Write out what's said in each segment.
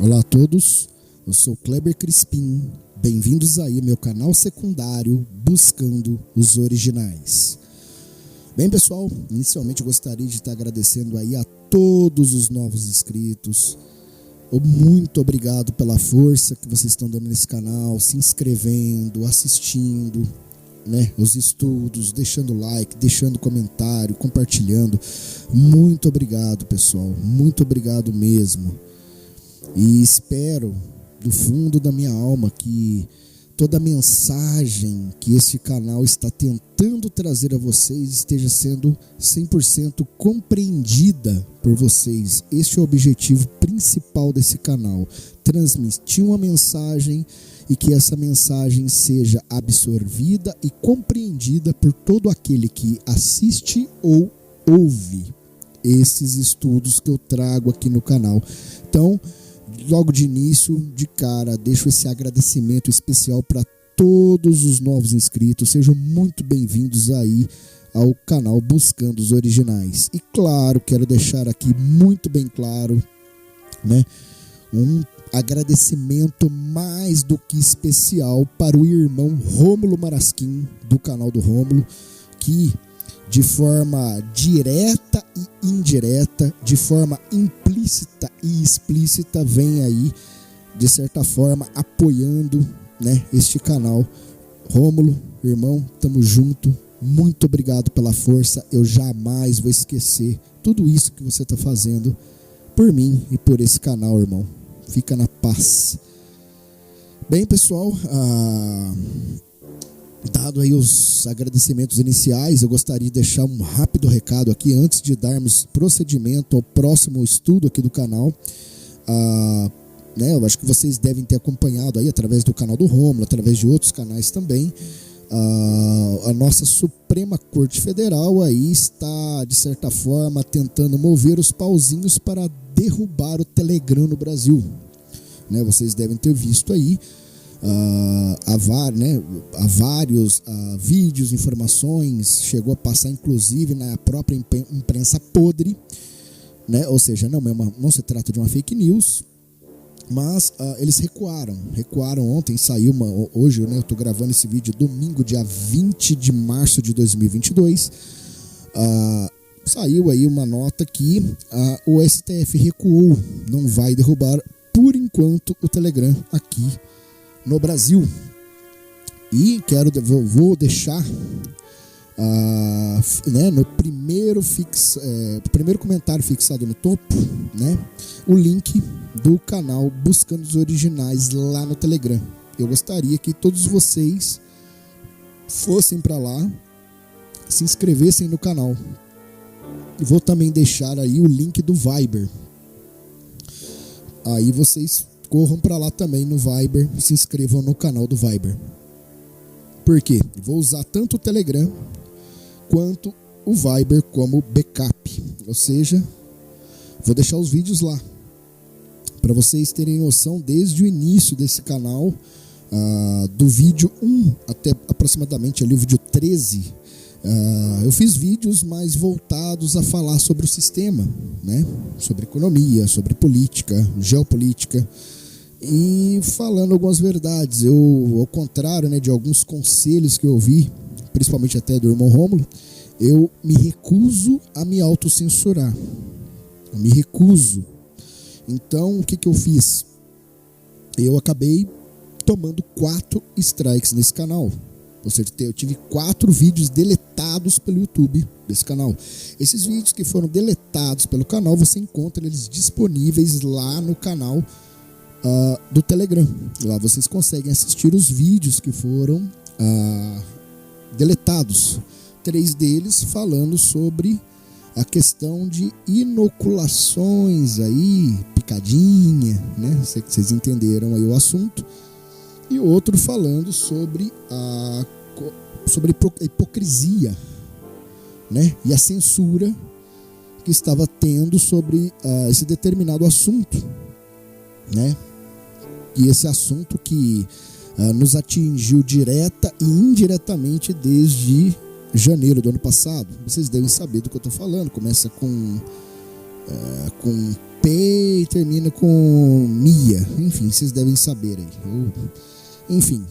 Olá a todos, eu sou Kleber Crispim, bem-vindos aí ao meu canal secundário Buscando os Originais. Bem pessoal, inicialmente eu gostaria de estar agradecendo aí a todos os novos inscritos. Muito obrigado pela força que vocês estão dando nesse canal, se inscrevendo, assistindo, né, os estudos, deixando like, deixando comentário, compartilhando. Muito obrigado pessoal, muito obrigado mesmo. E espero do fundo da minha alma que toda a mensagem que esse canal está tentando trazer a vocês esteja sendo 100% compreendida por vocês. Este é o objetivo principal desse canal: transmitir uma mensagem e que essa mensagem seja absorvida e compreendida por todo aquele que assiste ou ouve esses estudos que eu trago aqui no canal. Então, logo de início, de cara, deixo esse agradecimento especial para todos os novos inscritos. Sejam muito bem-vindos aí ao canal Buscando os Originais. E claro, quero deixar aqui muito bem claro, né, um agradecimento mais do que especial para o irmão Rômulo Marasquim, do canal do Rômulo, que de forma direta e indireta, de forma implícita e explícita, vem aí, de certa forma, apoiando, né, este canal. Rômulo, irmão, tamo junto, muito obrigado pela força, eu jamais vou esquecer tudo isso que você está fazendo por mim e por esse canal, irmão. Fica na paz. Bem, pessoal, dado aí os agradecimentos iniciais, eu gostaria de deixar um rápido recado aqui antes de darmos procedimento ao próximo estudo aqui do canal. Eu acho que vocês devem ter acompanhado aí através do canal do Rômulo, através de outros canais também. A nossa Suprema Corte Federal aí está, de certa forma, tentando mover os pauzinhos para derrubar o Telegram no Brasil. Né, vocês devem ter visto aí. Há vários vídeos, informações, chegou a passar inclusive na própria imprensa podre, né? Ou seja, não se trata de uma fake news, mas eles recuaram ontem, saiu hoje, né, eu estou gravando esse vídeo domingo, dia 20 de março de 2022, saiu aí uma nota que o STF recuou, não vai derrubar por enquanto o Telegram aqui no Brasil. E vou deixar no primeiro comentário fixado no topo, né, o link do canal Buscando os Originais lá no Telegram. Eu gostaria que todos vocês fossem para lá, se inscrevessem no canal. E vou também deixar aí o link do Viber. Aí vocês corram para lá também no Viber, se inscrevam no canal do Viber. Por quê? Vou usar tanto o Telegram quanto o Viber como backup. Ou seja, vou deixar os vídeos lá para vocês terem noção desde o início desse canal, do vídeo 1 até aproximadamente ali o vídeo 13. Eu fiz vídeos mais voltados a falar sobre o sistema, né? Sobre economia, sobre política, geopolítica, e falando algumas verdades. Eu, ao contrário, né, de alguns conselhos que eu ouvi, principalmente até do irmão Rômulo, eu me recuso a me autocensurar. Eu me recuso. Então, o que eu fiz? Eu acabei tomando 4 strikes nesse canal. Ou seja, eu tive 4 vídeos deletados pelo YouTube desse canal. Esses vídeos que foram deletados pelo canal, você encontra eles disponíveis lá no canal do Telegram. Lá vocês conseguem assistir os vídeos que foram deletados. 3 deles falando sobre a questão de inoculações aí, picadinha, né? Vocês entenderam aí o assunto. E outro falando sobre a hipocrisia, né, e a censura que estava tendo sobre esse determinado assunto, né? E esse assunto que nos atingiu direta e indiretamente desde janeiro do ano passado. Vocês devem saber do que eu estou falando. Começa com P e termina com Mia. Enfim, vocês devem saber aí. Enfim,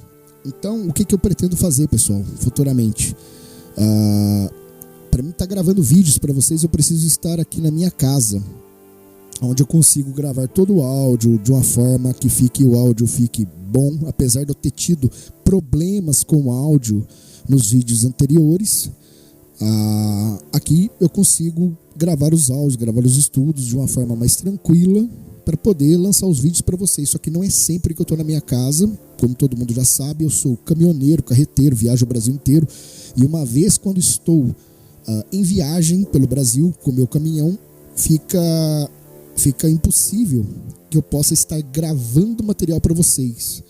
então o que eu pretendo fazer, pessoal, futuramente? Para mim estar gravando vídeos para vocês, eu preciso estar aqui na minha casa, onde eu consigo gravar todo o áudio de uma forma que o áudio fique bom, apesar de eu ter tido problemas com o áudio nos vídeos anteriores. Aqui eu consigo gravar os áudios, gravar os estudos de uma forma mais tranquila para poder lançar os vídeos para vocês. Só que não é sempre que eu estou na minha casa, como todo mundo já sabe, eu sou caminhoneiro, carreteiro, viajo o Brasil inteiro, e uma vez quando estou em viagem pelo Brasil com meu caminhão, fica impossível que eu possa estar gravando material para vocês,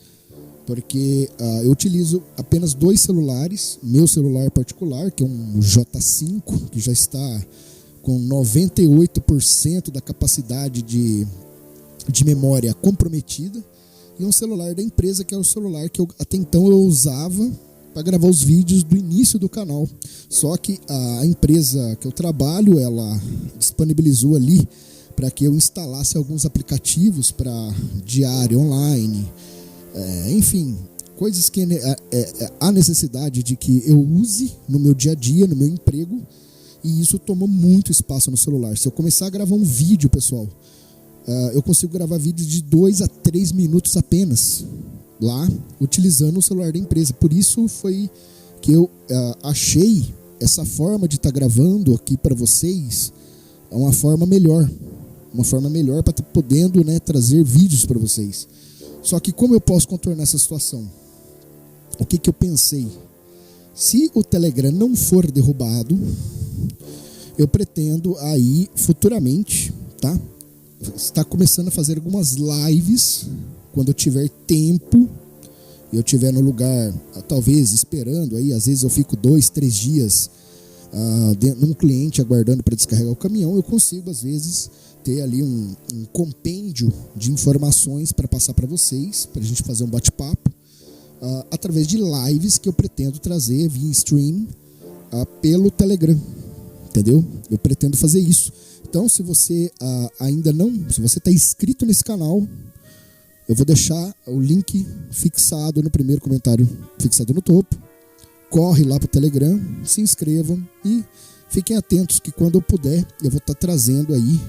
porque eu utilizo apenas 2 celulares, meu celular particular, que é um J5, que já está com 98% da capacidade de memória comprometida, e um celular da empresa, que é o celular que até então eu usava para gravar os vídeos do início do canal. Só que a empresa que eu trabalho, ela disponibilizou ali para que eu instalasse alguns aplicativos para diário online, enfim, coisas que há necessidade de que eu use no meu dia a dia, no meu emprego, e isso tomou muito espaço no celular. Se eu começar a gravar um vídeo, pessoal, eu consigo gravar vídeos de 2 a 3 minutos apenas, lá, utilizando o celular da empresa. Por isso foi que eu achei essa forma de estar gravando aqui para vocês uma forma melhor para estar podendo, né, trazer vídeos para vocês. Só que como eu posso contornar essa situação? O que eu pensei? Se o Telegram não for derrubado, eu pretendo aí futuramente, tá, estar começando a fazer algumas lives quando eu tiver tempo, eu estiver no lugar, talvez esperando aí, às vezes eu fico 2, 3 dias num cliente aguardando para descarregar o caminhão, eu consigo às vezes ter ali um compêndio de informações para passar para vocês, para a gente fazer um bate-papo, através de lives que eu pretendo trazer via stream pelo Telegram, entendeu? Eu pretendo fazer isso. Então, se você se você está inscrito nesse canal, eu vou deixar o link fixado no primeiro comentário, fixado no topo. Corre lá para o Telegram, se inscrevam e fiquem atentos que quando eu puder, eu vou estar trazendo aí,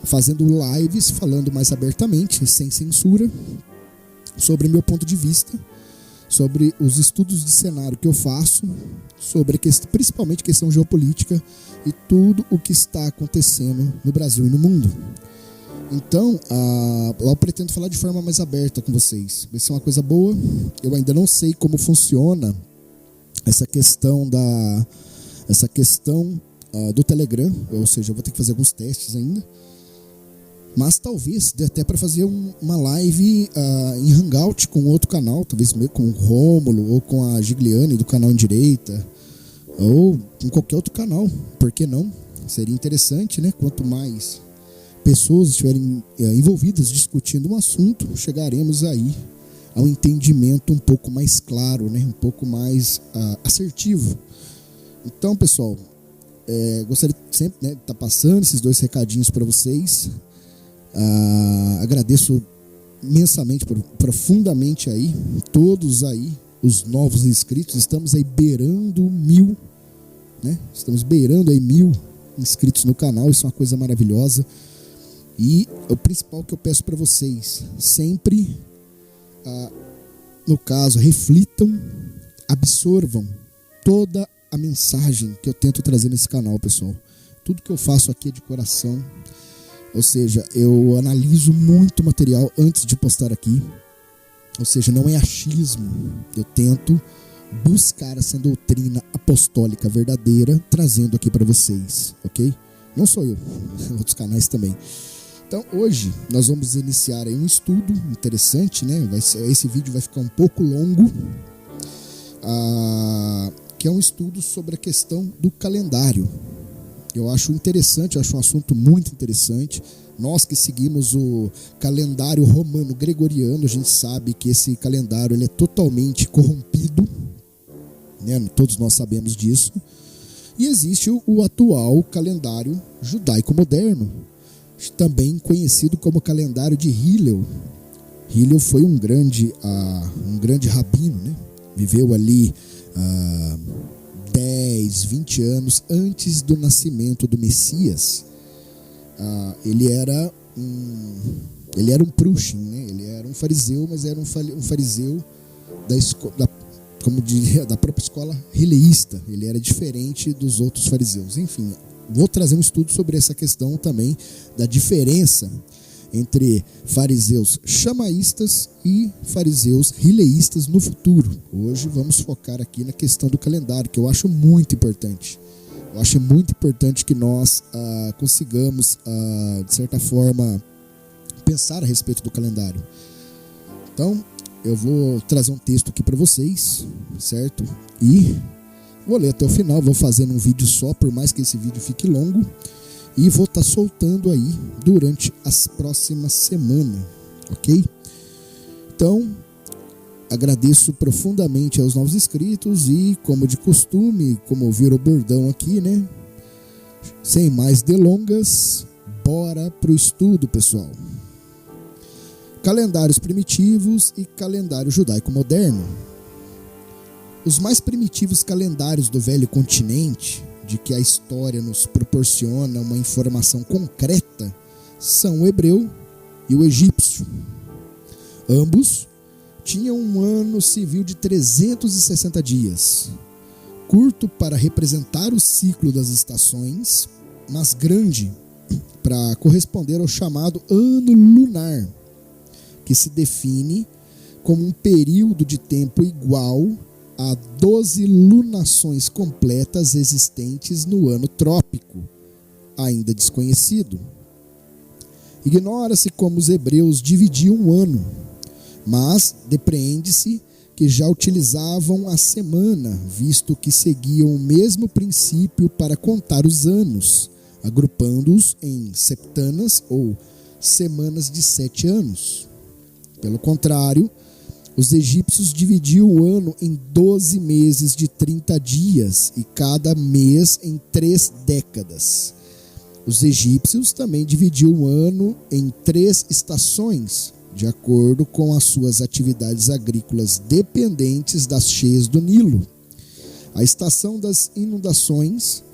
fazendo lives, falando mais abertamente, sem censura, sobre meu ponto de vista, sobre os estudos de cenário que eu faço, sobre principalmente questão geopolítica e tudo o que está acontecendo no Brasil e no mundo. Então, eu pretendo falar de forma mais aberta com vocês. Vai ser uma coisa boa. Eu ainda não sei como funciona essa questão do Telegram, ou seja, eu vou ter que fazer alguns testes ainda. Mas talvez dê até para fazer uma live em Hangout com outro canal, talvez meio com o Rômulo ou com a Gigliane do canal Indireita, ou com qualquer outro canal. Por que não? Seria interessante, né? Quanto mais pessoas estiverem envolvidas discutindo um assunto, chegaremos aí a um entendimento um pouco mais claro, né? Um pouco mais assertivo. Então, pessoal, gostaria sempre, né, de estar passando esses 2 recadinhos para vocês. Agradeço imensamente, profundamente aí, todos aí, os novos inscritos. Estamos aí beirando 1000, né? Estamos beirando aí 1000 inscritos no canal. Isso é uma coisa maravilhosa. E o principal que eu peço para vocês, sempre, no caso, reflitam, absorvam toda a mensagem que eu tento trazer nesse canal, pessoal. Tudo que eu faço aqui é de coração. Ou seja, eu analiso muito material antes de postar aqui. Ou seja, não é achismo. Eu tento buscar essa doutrina apostólica verdadeira, trazendo aqui para vocês, ok? Não sou eu, outros canais também. Então, hoje nós vamos iniciar aí um estudo interessante, né? Esse vídeo vai ficar um pouco longo, que é um estudo sobre a questão do calendário. Eu acho interessante, eu acho um assunto muito interessante. Nós que seguimos o calendário romano gregoriano, a gente sabe que esse calendário ele é totalmente corrompido, né? Todos nós sabemos disso. E existe o atual calendário judaico moderno, também conhecido como calendário de Hillel. Hillel foi um grande rabino, né? Viveu ali 10, 20 anos antes do nascimento do Messias. Ele era um Prushim, né? Ele era um fariseu, mas era um fariseu da própria escola hileísta. Ele era diferente dos outros fariseus. Enfim, vou trazer um estudo sobre essa questão também da diferença entre fariseus chamaístas e fariseus hileístas no futuro. Hoje vamos focar aqui na questão do calendário, que eu acho muito importante. Eu acho muito importante que nós consigamos, de certa forma, pensar a respeito do calendário. Então, eu vou trazer um texto aqui para vocês, certo? E vou ler até o final, vou fazendo um vídeo só, por mais que esse vídeo fique longo. E vou estar soltando aí durante as próximas semanas, ok? Então, agradeço profundamente aos novos inscritos e, como de costume, como ouviram o bordão aqui, né? Sem mais delongas, bora pro estudo, pessoal. Calendários primitivos e calendário judaico moderno. Os mais primitivos calendários do Velho Continente, de que a história nos proporciona uma informação concreta, são o hebreu e o egípcio. Ambos tinham um ano civil de 360 dias, curto para representar o ciclo das estações, mas grande para corresponder ao chamado ano lunar, que se define como um período de tempo igual a 12 lunações completas existentes no ano trópico, ainda desconhecido. Ignora-se como os hebreus dividiam o ano, mas depreende-se que já utilizavam a semana, visto que seguiam o mesmo princípio para contar os anos, agrupando-os em septanas ou semanas de 7 anos. Pelo contrário, os egípcios dividiam o ano em 12 meses de 30 dias e cada mês em 3 décadas. Os egípcios também dividiam o ano em 3 estações, de acordo com as suas atividades agrícolas dependentes das cheias do Nilo: a estação das inundações,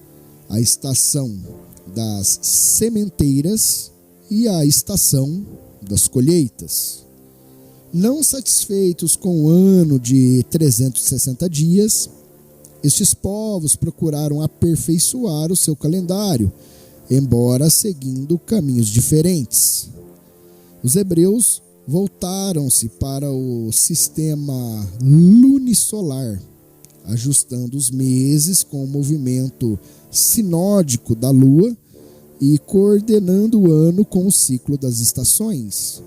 a estação das sementeiras e a estação das colheitas. Não satisfeitos com o ano de 360 dias, estes povos procuraram aperfeiçoar o seu calendário, embora seguindo caminhos diferentes. Os hebreus voltaram-se para o sistema lunisolar, ajustando os meses com o movimento sinódico da lua e coordenando o ano com o ciclo das estações.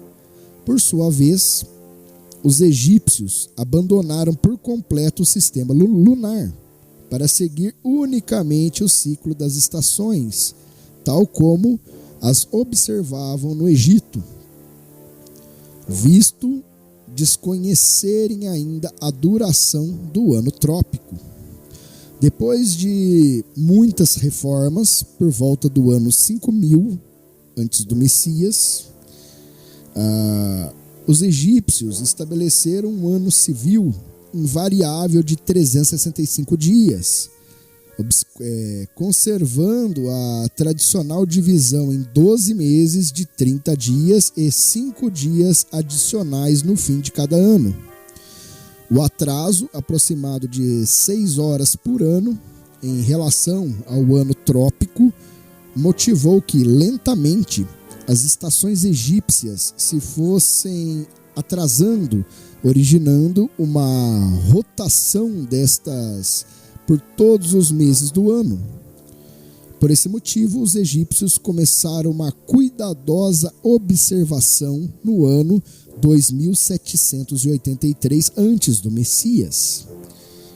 Por sua vez, os egípcios abandonaram por completo o sistema lunar para seguir unicamente o ciclo das estações, tal como as observavam no Egito, visto desconhecerem ainda a duração do ano trópico. Depois de muitas reformas, por volta do ano 5000 antes do Messias, os egípcios estabeleceram um ano civil invariável de 365 dias, conservando a tradicional divisão em 12 meses de 30 dias e 5 dias adicionais no fim de cada ano. O atraso aproximado de 6 horas por ano em relação ao ano trópico motivou que, lentamente, as estações egípcias se fossem atrasando, originando uma rotação destas por todos os meses do ano. Por esse motivo, os egípcios começaram uma cuidadosa observação no ano 2783 antes do Messias,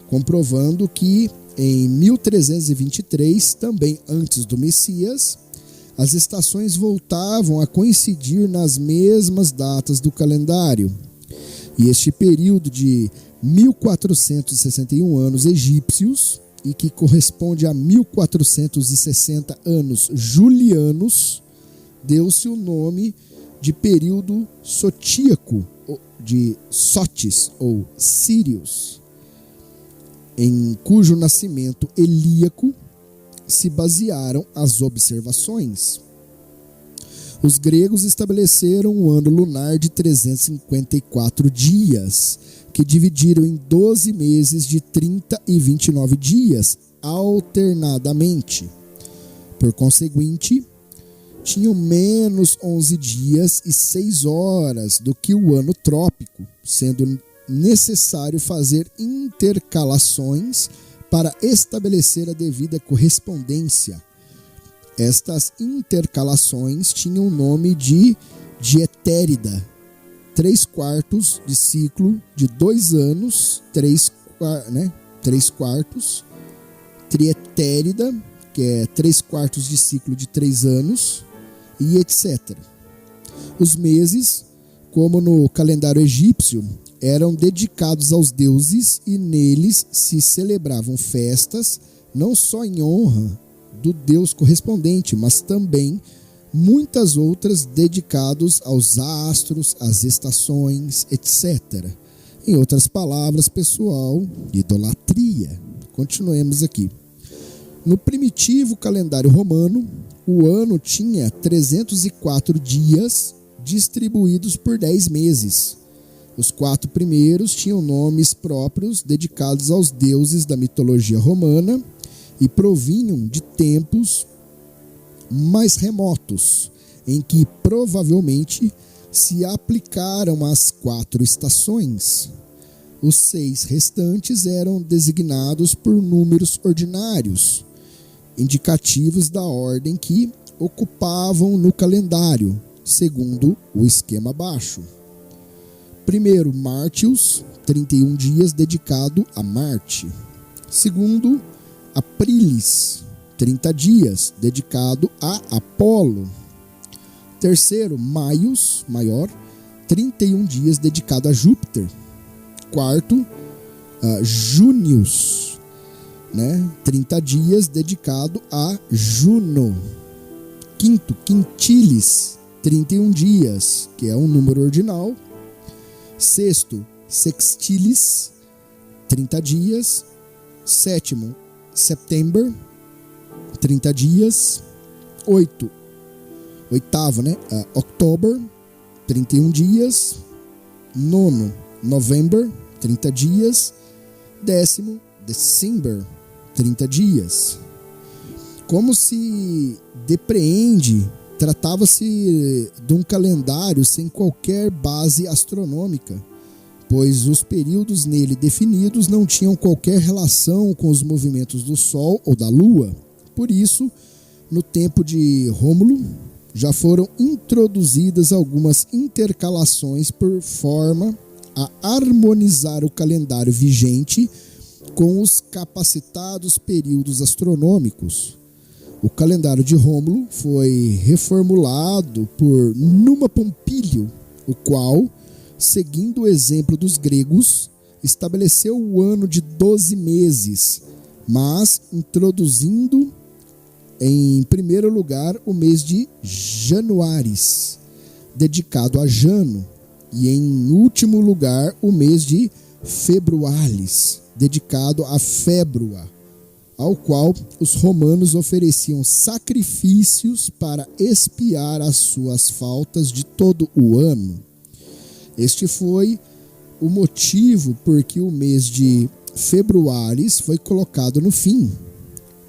comprovando que em 1323, também antes do Messias, as estações voltavam a coincidir nas mesmas datas do calendário. E este período de 1461 anos egípcios, e que corresponde a 1460 anos julianos, deu-se o nome de período sotíaco, de Sotis ou Sírios, em cujo nascimento helíaco se basearam as observações. Os gregos estabeleceram um ano lunar de 354 dias, que dividiram em 12 meses de 30 e 29 dias, alternadamente. Por conseguinte, tinham menos 11 dias e 6 horas do que o ano trópico, sendo necessário fazer intercalações para estabelecer a devida correspondência. Estas intercalações tinham o nome de dietérida, 3/4 de ciclo de 2 anos, 3 quartos, trietérida, que é 3/4 de ciclo de 3 anos, e etc. Os meses, como no calendário egípcio, eram dedicados aos deuses e neles se celebravam festas, não só em honra do deus correspondente, mas também muitas outras dedicadas aos astros, às estações, etc. Em outras palavras, pessoal, idolatria. Continuemos aqui. No primitivo calendário romano, o ano tinha 304 dias distribuídos por 10 meses. Os 4 primeiros tinham nomes próprios dedicados aos deuses da mitologia romana e provinham de tempos mais remotos, em que provavelmente se aplicaram as 4 estações. Os 6 restantes eram designados por números ordinários, indicativos da ordem que ocupavam no calendário, segundo o esquema abaixo. Primeiro, Martius, 31 dias dedicado a Marte. Segundo, Aprilis, 30 dias dedicado a Apolo. Terceiro, Maius, maior, 31 dias dedicado a Júpiter. Quarto, Június, 30 dias dedicado a Juno. Quinto, Quintilis, 31 dias, que é um número ordinal. Sexto, Sextilis, 30 dias. Sétimo, September, 30 dias. Oitavo, October, 31 dias. Nono, November, 30 dias. Décimo, December, 30 dias. Como se depreende, tratava-se de um calendário sem qualquer base astronômica, pois os períodos nele definidos não tinham qualquer relação com os movimentos do Sol ou da Lua. Por isso, no tempo de Rômulo, já foram introduzidas algumas intercalações por forma a harmonizar o calendário vigente com os capacitados períodos astronômicos. O calendário de Rômulo foi reformulado por Numa Pompílio, o qual, seguindo o exemplo dos gregos, estabeleceu o ano de 12 meses, mas introduzindo em primeiro lugar o mês de Januaris, dedicado a Jano, e em último lugar o mês de Februalis, dedicado a Fébrua, ao qual os romanos ofereciam sacrifícios para expiar as suas faltas de todo o ano. Este foi o motivo por que o mês de Februaris foi colocado no fim.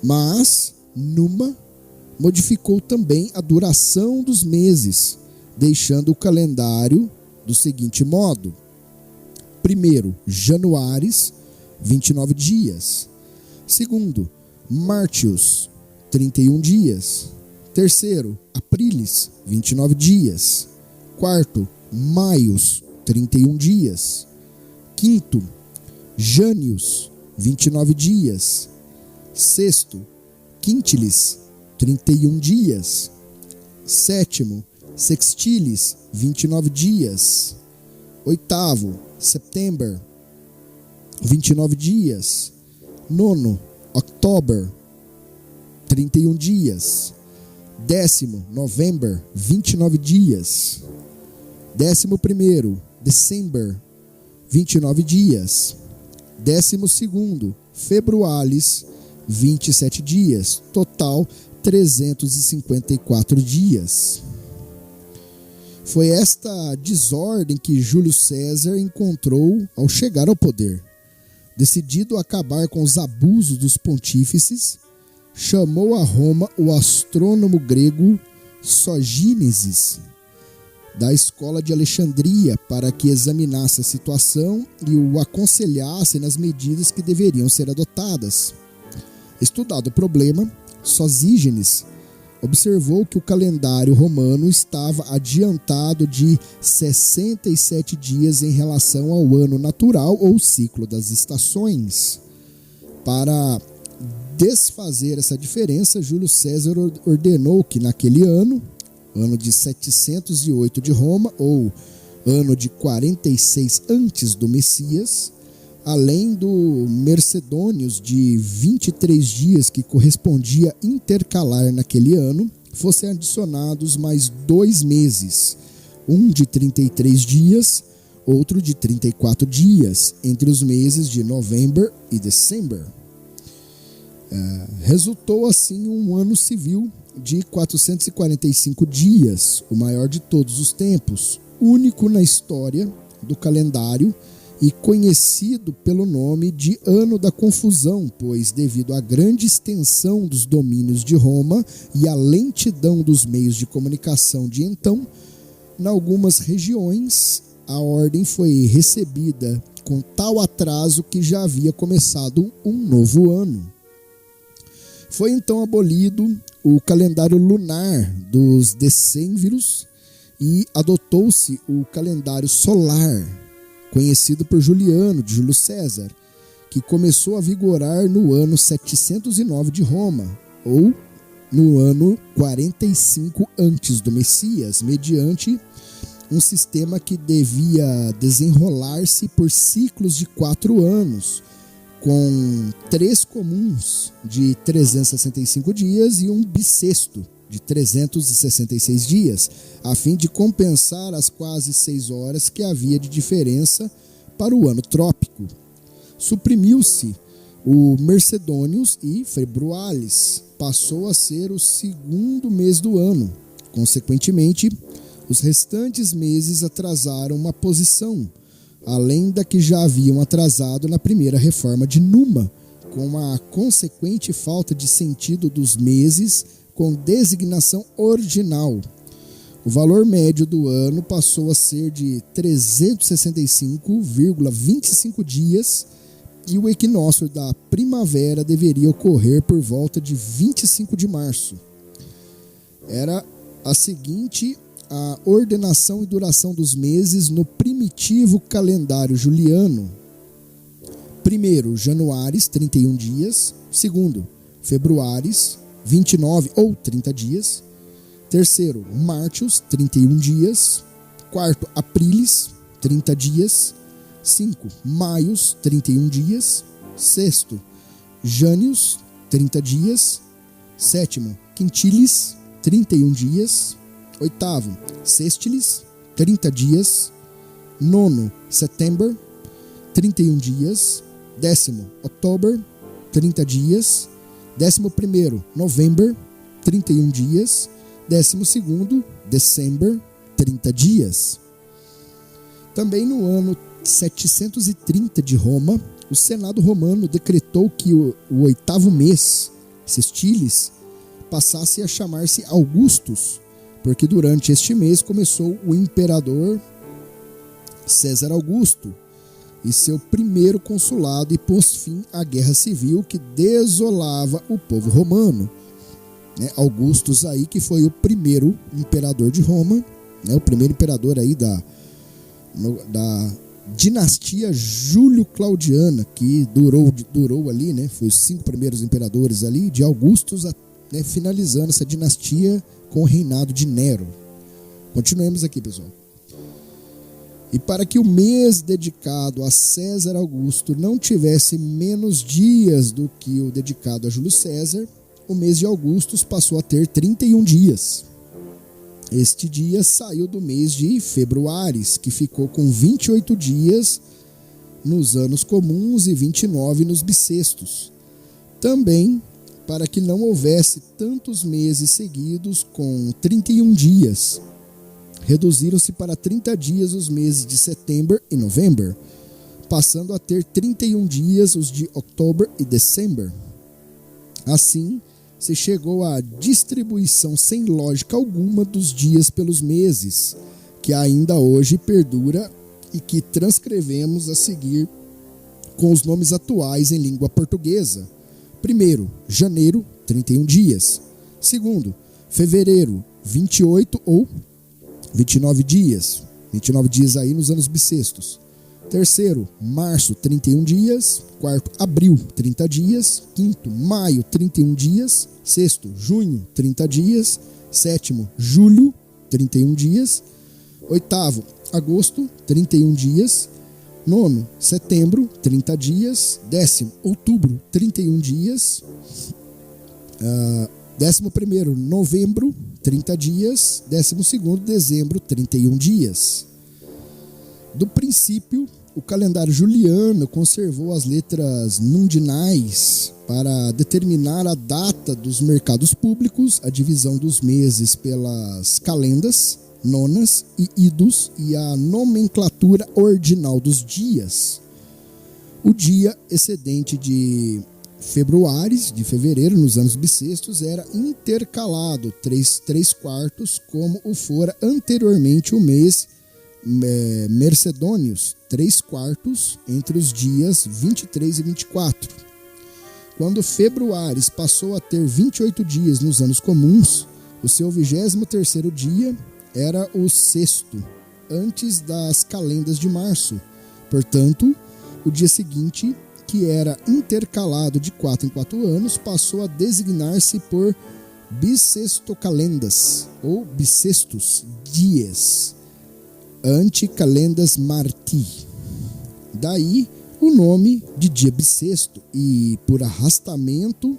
Mas Numa modificou também a duração dos meses, deixando o calendário do seguinte modo: primeiro, Januaris, 29 dias. Segundo, Martius, 31 dias. Terceiro, Aprilis, 29 dias. Quarto, Maius, 31 dias. Quinto, Jânius, 29 dias. Sexto, Quintilis, 31 dias. Sétimo, Sextilis, 29 dias. Oitavo, September, 29 dias. Nono, October, 31 dias. Décimo, November, 29 dias. 11º, December, 29 dias. 12º, Februalis, 27 dias. Total, 354 dias. Foi esta desordem que Júlio César encontrou ao chegar ao poder. Decidido a acabar com os abusos dos pontífices, chamou a Roma o astrônomo grego Sogínesis, da escola de Alexandria, para que examinasse a situação e o aconselhasse nas medidas que deveriam ser adotadas. Estudado o problema, Sosígenes observou que o calendário romano estava adiantado de 67 dias em relação ao ano natural ou ciclo das estações. Para desfazer essa diferença, Júlio César ordenou que naquele ano de 708 de Roma, ou ano de 46 antes do Messias, além do Mercedônios de 23 dias que correspondia intercalar naquele ano, fossem adicionados mais 2 meses, um de 33 dias, outro de 34 dias, entre os meses de November e December. Resultou assim um ano civil de 445 dias, o maior de todos os tempos, único na história do calendário e conhecido pelo nome de Ano da Confusão, pois devido à grande extensão dos domínios de Roma e à lentidão dos meios de comunicação de então, em algumas regiões a ordem foi recebida com tal atraso que já havia começado um novo ano. Foi então abolido o calendário lunar dos decênviros e adotou-se o calendário solar, conhecido por Juliano, de Júlio César, que começou a vigorar no ano 709 de Roma, ou no ano 45 antes do Messias, mediante um sistema que devia desenrolar-se por ciclos de 4 anos, com 3 comuns de 365 dias e um bissexto de 366 dias, a fim de compensar as quase 6 horas que havia de diferença para o ano trópico. Suprimiu-se o Mercedônios e Februalis, passou a ser o segundo mês do ano. Consequentemente, os restantes meses atrasaram uma posição, além da que já haviam atrasado na primeira reforma de Numa, com a consequente falta de sentido dos meses com designação ordinal. O valor médio do ano passou a ser de 365,25 dias e o equinócio da primavera deveria ocorrer por volta de 25 de março. Era a seguinte a ordenação e duração dos meses no primitivo calendário juliano. Primeiro, Januaris, 31 dias. Segundo, Februaris, 29 ou 30 dias. Terceiro, Martius, 31 dias. Quarto, Aprilis, 30 dias. 5, Maius, 31 dias. Sexto, Jânius, 30 dias. Sétimo, Quintilis, 31 dias. Oitavo, Sextilis, 30 dias. Nono, Setembro, 31 dias. Décimo, October, 30 dias. 11º, November, 31 dias. 12º, December, 30 dias. Também no ano 730 de Roma, o Senado romano decretou que o 8º mês, Sextilis, passasse a chamar-se Augustus, porque durante este mês começou o imperador César Augusto e seu primeiro consulado e pôs fim à guerra civil que desolava o povo romano. Augustus aí, que foi o primeiro imperador de Roma, o primeiro imperador aí da dinastia Júlio-Claudiana, que durou ali, foi os 5 primeiros imperadores ali, de Augustus, finalizando essa dinastia com o reinado de Nero. Continuemos aqui, pessoal. E para que o mês dedicado a César Augusto não tivesse menos dias do que o dedicado a Júlio César, o mês de Augustus passou a ter 31 dias. Este dia saiu do mês de Februáris, que ficou com 28 dias nos anos comuns e 29 nos bissextos. Também, para que não houvesse tantos meses seguidos com 31 dias, reduziram-se para 30 dias os meses de setembro e novembro, passando a ter 31 dias os de outubro e dezembro. Assim, se chegou à distribuição sem lógica alguma dos dias pelos meses, que ainda hoje perdura e que transcrevemos a seguir com os nomes atuais em língua portuguesa. Primeiro, janeiro, 31 dias. Segundo, fevereiro, 28 ou 29 dias. 29 dias aí nos anos bissextos. Terceiro, março, 31 dias. Quarto, abril, 30 dias. Quinto, maio, 31 dias. Sexto, junho, 30 dias. Sétimo, julho, 31 dias. Oitavo, agosto, 31 dias. Nono, setembro, 30 dias. Décimo, outubro, 31 dias. 11º, novembro, 30 dias. 12º, dezembro, 31 dias. Do princípio, o calendário juliano conservou as letras nundinais para determinar a data dos mercados públicos, a divisão dos meses pelas calendas, nonas e idos e a nomenclatura ordinal dos dias. O dia excedente de februáris, de fevereiro, nos anos bissextos, era intercalado 3/4, como o fora anteriormente o mês mercedônios, 3/4, entre os dias 23 e 24. Quando februáris passou a ter 28 dias nos anos comuns, o seu 23º dia era o sexto, antes das calendas de março. Portanto, o dia seguinte, que era intercalado de 4 em 4 anos, passou a designar-se por bissextocalendas, ou bissextos dias, ante calendas marti. Daí o nome de dia bissexto e, por arrastamento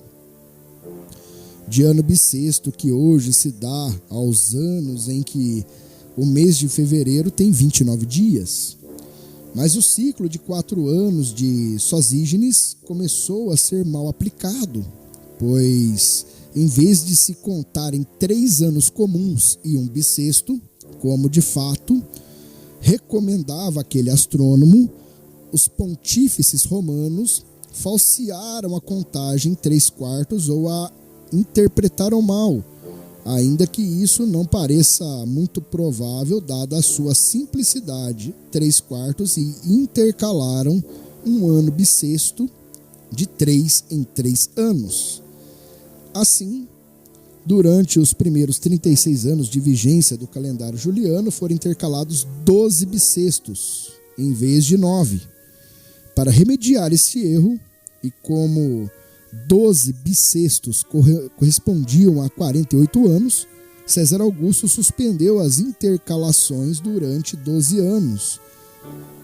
de ano bissexto, que hoje se dá aos anos em que o mês de fevereiro tem 29 dias. Mas o ciclo de 4 anos de Sosígenes começou a ser mal aplicado, pois, em vez de se contar em 3 anos comuns e um bissexto, como de fato recomendava aquele astrônomo, os pontífices romanos falsearam a contagem 3/4 ou a interpretaram mal, ainda que isso não pareça muito provável dada a sua simplicidade, 3/4, e intercalaram um ano bissexto de 3 em 3 anos. Assim, durante os primeiros 36 anos de vigência do calendário juliano, foram intercalados 12 bissextos, em vez de 9. Para remediar esse erro, e como 12 bissextos correspondiam a 48 anos, César Augusto suspendeu as intercalações durante 12 anos,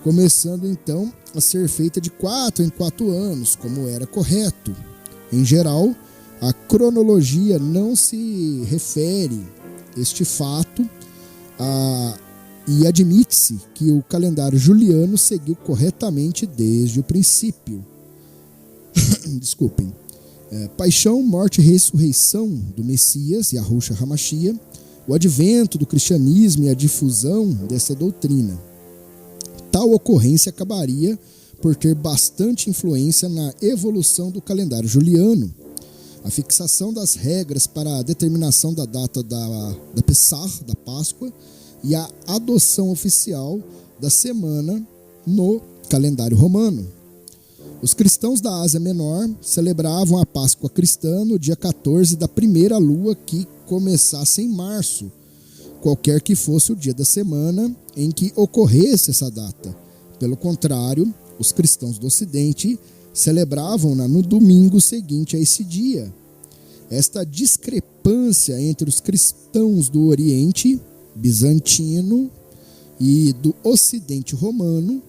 começando então a ser feita de 4 em 4 anos, como era correto. Em geral, a cronologia não se refere este fato e admite-se que o calendário juliano seguiu corretamente desde o princípio. Desculpem. Paixão, morte e ressurreição do Messias, Yahushua HaMashiach, o advento do cristianismo e a difusão dessa doutrina. Tal ocorrência acabaria por ter bastante influência na evolução do calendário juliano. A fixação das regras para a determinação da data da Pessah, da Páscoa, e a adoção oficial da semana no calendário romano. Os cristãos da Ásia Menor celebravam a Páscoa cristã no dia 14 da primeira lua que começasse em março, qualquer que fosse o dia da semana em que ocorresse essa data. Pelo contrário, os cristãos do Ocidente celebravam-na no domingo seguinte a esse dia. Esta discrepância entre os cristãos do Oriente bizantino e do Ocidente romano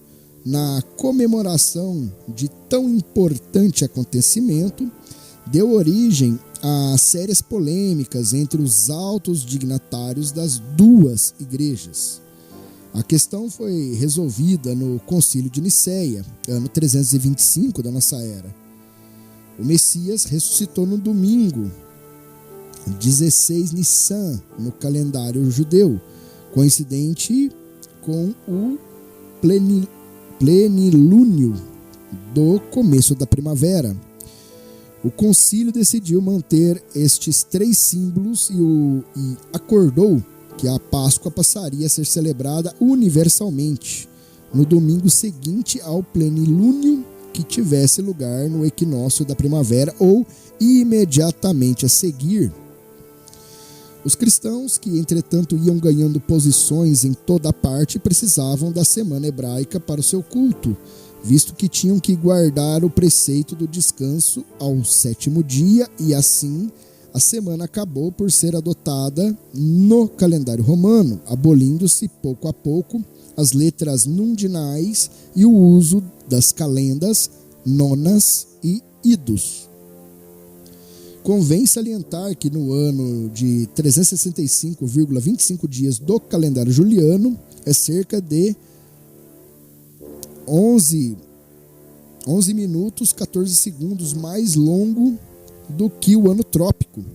na comemoração de tão importante acontecimento deu origem a sérias polêmicas entre os altos dignatários das duas igrejas. A questão foi resolvida no Concílio de Nicéia, ano 325 da nossa era. O Messias ressuscitou no domingo, 16 Nissan, no calendário judeu, coincidente com o plenilúnio do começo da primavera. O concílio decidiu manter estes três símbolos e acordou que a Páscoa passaria a ser celebrada universalmente no domingo seguinte ao plenilúnio, que tivesse lugar no equinócio da primavera ou imediatamente a seguir. Os cristãos, que entretanto iam ganhando posições em toda parte, precisavam da semana hebraica para o seu culto, visto que tinham que guardar o preceito do descanso ao 7º dia, e assim a semana acabou por ser adotada no calendário romano, abolindo-se pouco a pouco as letras nundinais e o uso das calendas, nonas e idos. Convém salientar que no ano de 365,25 dias do calendário juliano é cerca de 11 minutos 14 segundos mais longo do que o ano trópico.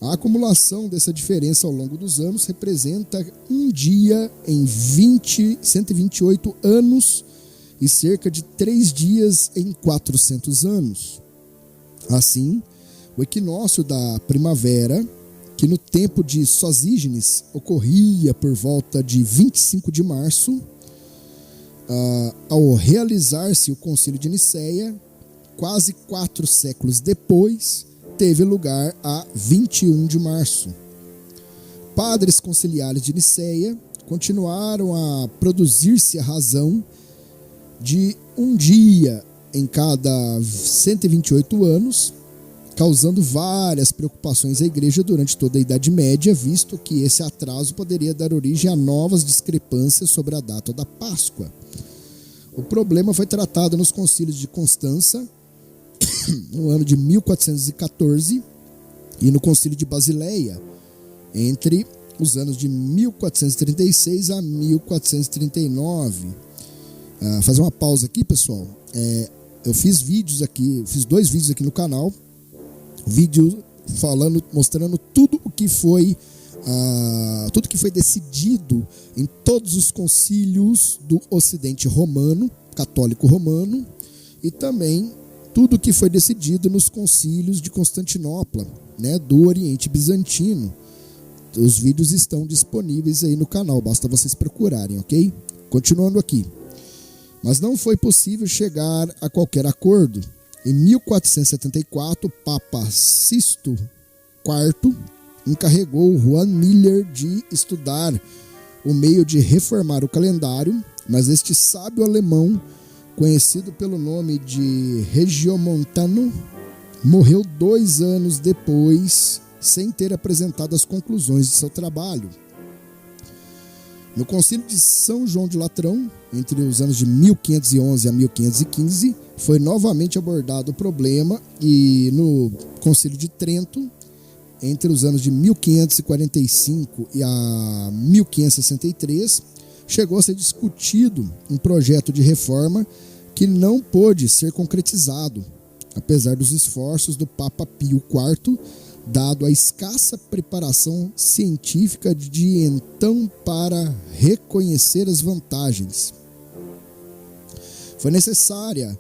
A acumulação dessa diferença ao longo dos anos representa um dia em 128 anos e cerca de 3 dias em 400 anos. Assim, o equinócio da primavera, que no tempo de Sosígenes ocorria por volta de 25 de março, ao realizar-se o Concílio de Nicéia, quase 4 séculos depois, teve lugar a 21 de março. Padres conciliares de Nicéia continuaram a produzir-se a razão de um dia em cada 128 anos, causando várias preocupações à igreja durante toda a Idade Média, visto que esse atraso poderia dar origem a novas discrepâncias sobre a data da Páscoa. O problema foi tratado nos concílios de Constança, no ano de 1414, e no concílio de Basileia, entre os anos de 1436 a 1439. Fazer uma pausa aqui, pessoal. Eu fiz 2 vídeos aqui no canal, vídeo mostrando tudo que foi decidido em todos os concílios do Ocidente romano, católico romano, e também tudo que foi decidido nos concílios de Constantinopla, né, do Oriente Bizantino. Os vídeos estão disponíveis aí no canal, basta vocês procurarem, ok? Continuando aqui. Mas não foi possível chegar a qualquer acordo. Em 1474, o Papa Sisto IV encarregou Juan Miller de estudar o meio de reformar o calendário, mas este sábio alemão, conhecido pelo nome de Regiomontano, morreu 2 anos depois, sem ter apresentado as conclusões de seu trabalho. No Concílio de São João de Latrão, entre os anos de 1511 a 1515, foi novamente abordado o problema, e no Concílio de Trento, entre os anos de 1545 e a 1563, chegou a ser discutido um projeto de reforma que não pôde ser concretizado, apesar dos esforços do Papa Pio IV, dado a escassa preparação científica de então para reconhecer as vantagens. Foi necessária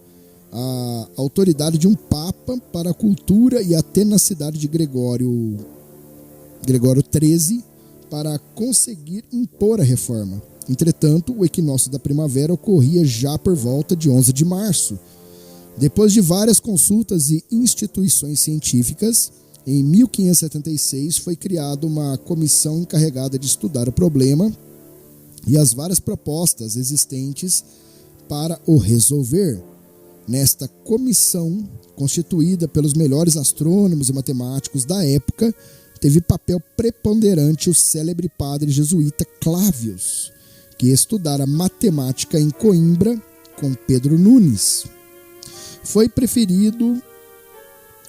a autoridade de um Papa para a cultura e a tenacidade de Gregório XIII para conseguir impor a reforma. Entretanto, o equinócio da primavera ocorria já por volta de 11 de março. Depois de várias consultas e instituições científicas, em 1576 foi criada uma comissão encarregada de estudar o problema e as várias propostas existentes para o resolver. Nesta comissão, constituída pelos melhores astrônomos e matemáticos da época, teve papel preponderante o célebre padre jesuíta Clavius, que estudara matemática em Coimbra com Pedro Nunes. Foi preferido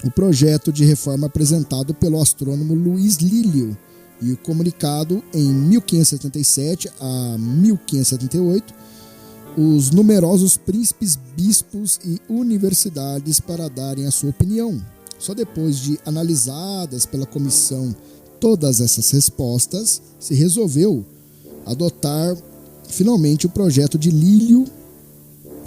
o projeto de reforma apresentado pelo astrônomo Luiz Lilio e comunicado em 1577 a 1578 os numerosos príncipes, bispos e universidades para darem a sua opinião. Só depois de analisadas pela comissão todas essas respostas, se resolveu adotar finalmente o projeto de Lilio,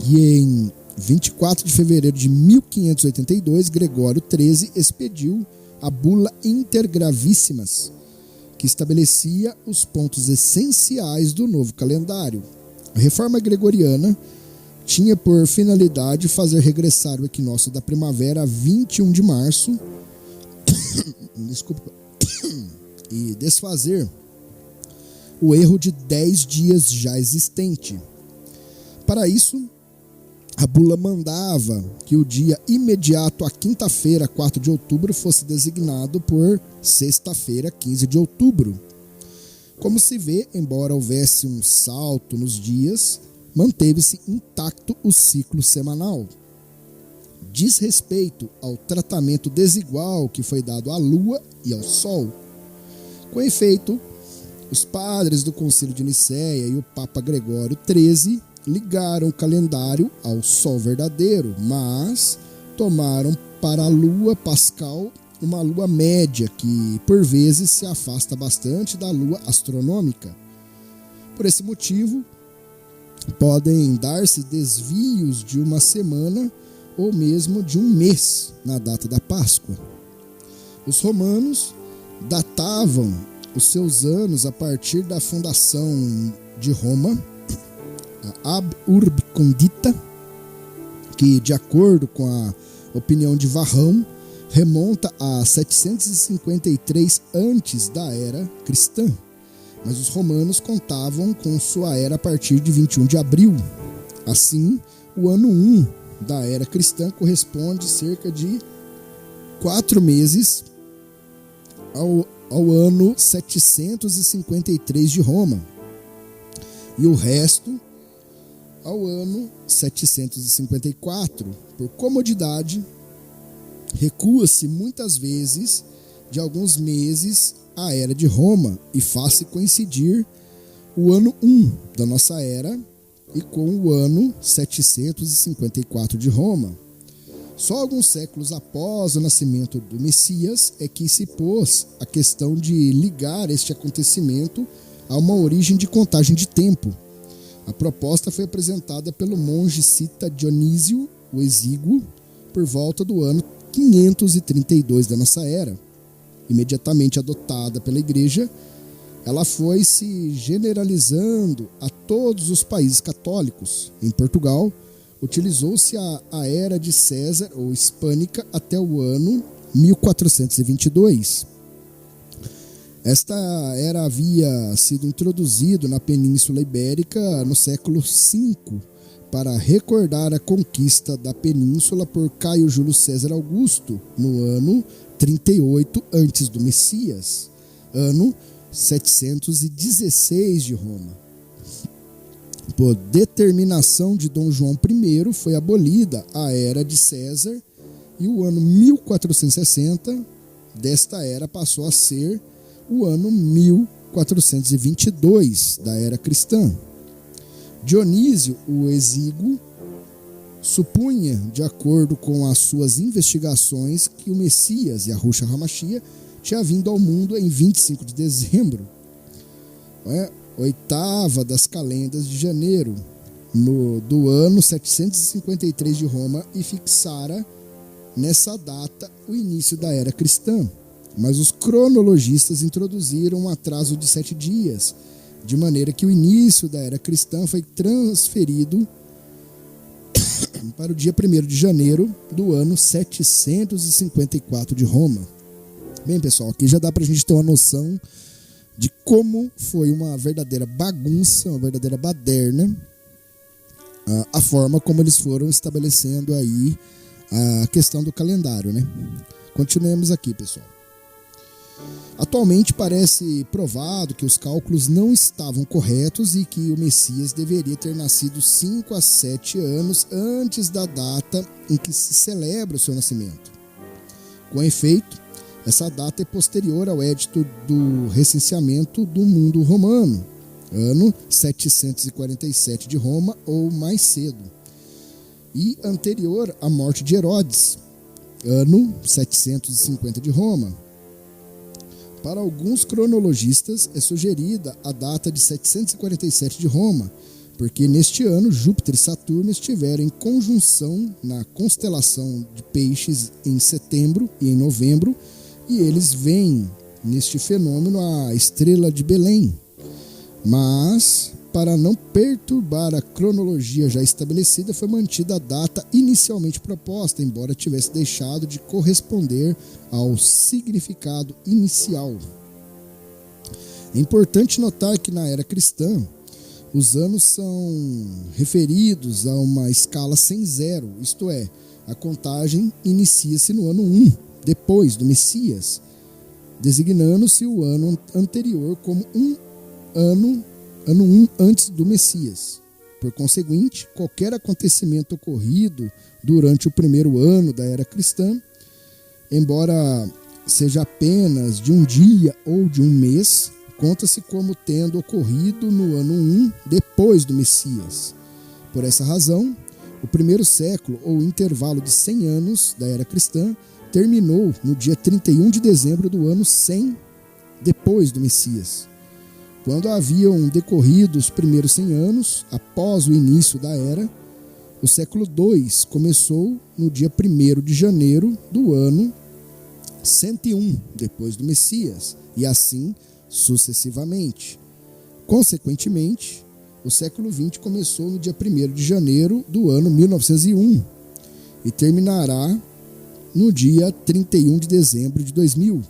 e em 24 de fevereiro de 1582, Gregório XIII expediu a bula Intergravíssimas, que estabelecia os pontos essenciais do novo calendário. A reforma gregoriana tinha por finalidade fazer regressar o equinócio da primavera a 21 de março e desfazer o erro de 10 dias já existente. Para isso, a bula mandava que o dia imediato à quinta-feira, 4 de outubro, fosse designado por sexta-feira, 15 de outubro. Como se vê, embora houvesse um salto nos dias, manteve-se intacto o ciclo semanal. Diz respeito ao tratamento desigual que foi dado à Lua e ao Sol. Com efeito, os padres do Concílio de Nicéia e o Papa Gregório XIII ligaram o calendário ao Sol verdadeiro, mas tomaram para a Lua pascal uma lua média que, por vezes, se afasta bastante da lua astronômica. Por esse motivo, podem dar-se desvios de uma semana ou mesmo de um mês na data da Páscoa. Os romanos datavam os seus anos a partir da fundação de Roma, a Ab Urb Condita, que, de acordo com a opinião de Varrão, remonta a 753 antes da era cristã, mas os romanos contavam com sua era a partir de 21 de abril. Assim, o ano 1 da era cristã corresponde cerca de 4 meses ao ano 753 de Roma, e o resto ao ano 754. Por comodidade, recua-se muitas vezes de alguns meses a era de Roma e faz-se coincidir o ano 1 da nossa era e com o ano 754 de Roma. Só alguns séculos após o nascimento do Messias é que se pôs a questão de ligar este acontecimento a uma origem de contagem de tempo. A proposta foi apresentada pelo monge cita Dionísio o Exíguo por volta do ano 532 da nossa era. Imediatamente adotada pela Igreja, ela foi se generalizando a todos os países católicos. Em Portugal, utilizou-se a era de César ou hispânica até o ano 1422. Esta era havia sido introduzido na Península Ibérica no século V para recordar a conquista da península por Caio Júlio César Augusto no ano 38 antes do Messias, ano 716 de Roma. Por determinação de Dom João I, foi abolida a era de César e o ano 1460 desta era passou a ser o ano 1422 da era cristã. Dionísio o Exíguo supunha, de acordo com as suas investigações, que o Messias, Yahushua HaMashiach, tinha vindo ao mundo em 25 de dezembro, oitava das calendas de janeiro, do ano 753 de Roma, e fixara nessa data o início da era cristã. Mas os cronologistas introduziram um atraso de 7 dias, de maneira que o início da era cristã foi transferido para o dia 1º de janeiro do ano 754 de Roma. Bem, pessoal, aqui já dá para a gente ter uma noção de como foi uma verdadeira bagunça, uma verdadeira baderna, a forma como eles foram estabelecendo aí a questão do calendário, né? Continuemos aqui, pessoal. Atualmente parece provado que os cálculos não estavam corretos e que o Messias deveria ter nascido 5 a 7 anos antes da data em que se celebra o seu nascimento. Com efeito, essa data é posterior ao edito do recenseamento do mundo romano, ano 747 de Roma ou mais cedo, e anterior à morte de Herodes, ano 750 de Roma. Para alguns cronologistas é sugerida a data de 747 de Roma, porque neste ano Júpiter e Saturno estiveram em conjunção na constelação de Peixes em setembro e em novembro, e eles veem neste fenômeno a estrela de Belém. Mas, para não perturbar a cronologia já estabelecida, foi mantida a data inicialmente proposta, embora tivesse deixado de corresponder ao significado inicial. É importante notar que na era cristã, os anos são referidos a uma escala sem zero, isto é, a contagem inicia-se no ano 1, depois do Messias, designando-se o ano anterior como ano 1 antes do Messias. Por conseguinte, qualquer acontecimento ocorrido durante o primeiro ano da era cristã, embora seja apenas de um dia ou de um mês, conta-se como tendo ocorrido no ano 1 depois do Messias. Por essa razão, o primeiro século, ou intervalo de 100 anos da era cristã, terminou no dia 31 de dezembro do ano 100 depois do Messias. Quando haviam decorrido os primeiros 100 anos, após o início da era, o século II começou no dia 1º de janeiro do ano 101 depois do Messias, e assim sucessivamente. Consequentemente, o século XX começou no dia 1º de janeiro do ano 1901 e terminará no dia 31 de dezembro de 2000.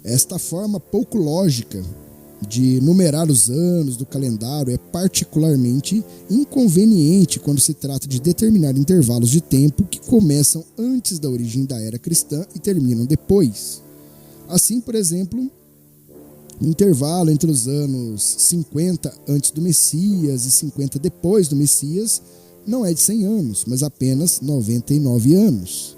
Esta forma pouco lógica de numerar os anos do calendário é particularmente inconveniente quando se trata de determinar intervalos de tempo que começam antes da origem da era cristã e terminam depois. Assim, por exemplo, o intervalo entre os anos 50 antes do Messias e 50 depois do Messias não é de 100 anos, mas apenas 99 anos.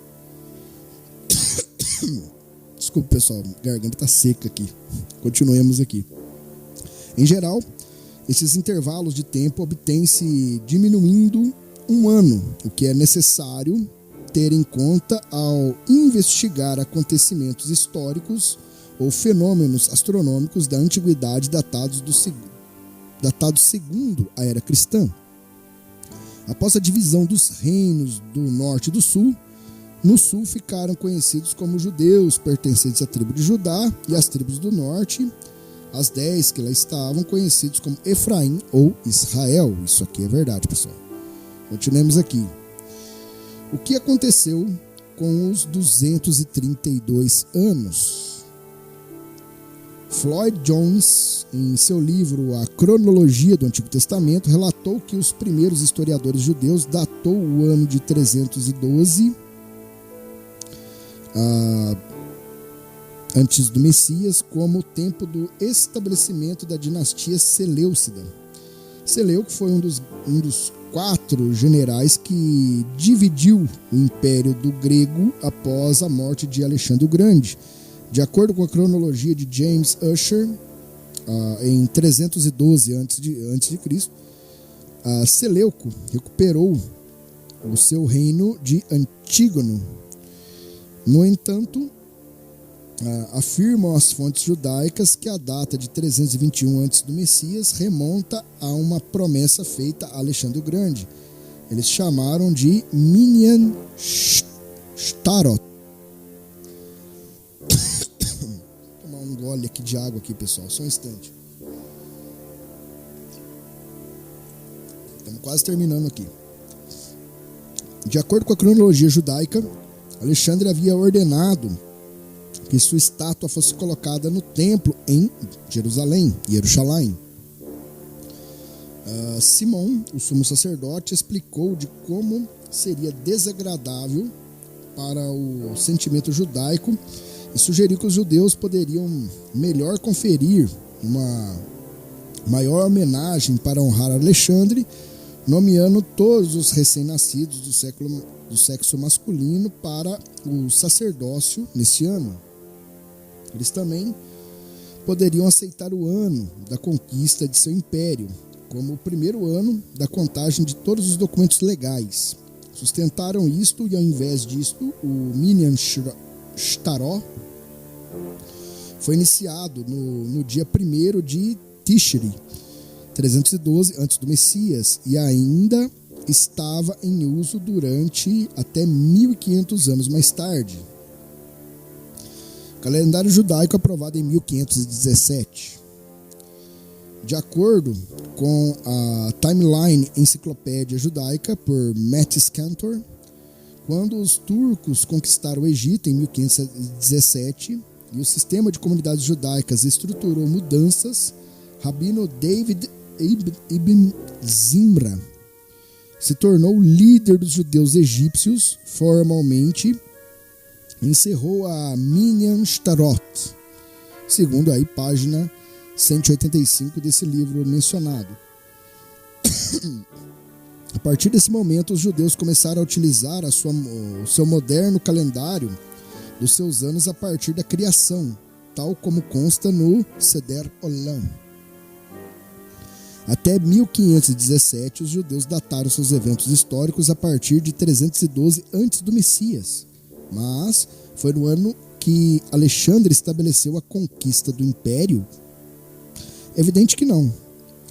Desculpa, pessoal, a garganta está seca aqui. Continuemos aqui. Em geral, esses intervalos de tempo obtêm-se diminuindo um ano, o que é necessário ter em conta ao investigar acontecimentos históricos ou fenômenos astronômicos da antiguidade datados segundo a era cristã. Após a divisão dos reinos do norte e do sul, no sul ficaram conhecidos como judeus, pertencentes à tribo de Judá, e as tribos do norte, as 10 que lá estavam, conhecidos como Efraim ou Israel. Isso aqui é verdade, pessoal. Continuemos aqui. O que aconteceu com os 232 anos? Floyd Jones, em seu livro A Cronologia do Antigo Testamento, relatou que os primeiros historiadores judeus datou o ano de 312 antes do Messias como o tempo do estabelecimento da dinastia Seleucida. Seleuco foi um dos 4 generais que dividiu o Império do Grego após a morte de Alexandre o Grande. De acordo com a cronologia de James Ussher, em 312 a.C., Seleuco recuperou o seu reino de Antígono. No entanto, afirmam as fontes judaicas que a data de 321 a.C. do Messias remonta a uma promessa feita a Alexandre o Grande. Eles chamaram de Minyan Shtarot. Vou tomar um gole aqui de água aqui, pessoal, só um instante. Estamos quase terminando aqui. De acordo com a cronologia judaica, Alexandre havia ordenado que sua estátua fosse colocada no templo em Jerusalém. Simão, o sumo sacerdote, explicou de como seria desagradável para o sentimento judaico e sugeriu que os judeus poderiam melhor conferir uma maior homenagem para honrar Alexandre nomeando todos os recém-nascidos do sexo masculino para o sacerdócio neste ano. Eles também poderiam aceitar o ano da conquista de seu império como o primeiro ano da contagem de todos os documentos legais. Sustentaram isto e, ao invés disto, o Minyan Shtaró foi iniciado no dia 1º de Tishri, 312 antes do Messias, e ainda estava em uso durante até 1500 anos mais tarde. Calendário judaico aprovado em 1517. De acordo com a Timeline Enciclopédia Judaica por Mattis Cantor, quando os turcos conquistaram o Egito em 1517 e o sistema de comunidades judaicas estruturou mudanças, Rabino David Ibn Zimra se tornou líder dos judeus egípcios, formalmente encerrou a Minyan Shtarot, segundo aí página 185 desse livro mencionado. A partir desse momento, os judeus começaram a utilizar o seu moderno calendário dos seus anos a partir da criação, tal como consta no Seder Olam. Até 1517, os judeus dataram seus eventos históricos a partir de 312 antes do Messias, mas foi no ano que Alexandre estabeleceu a conquista do Império? Evidente que não.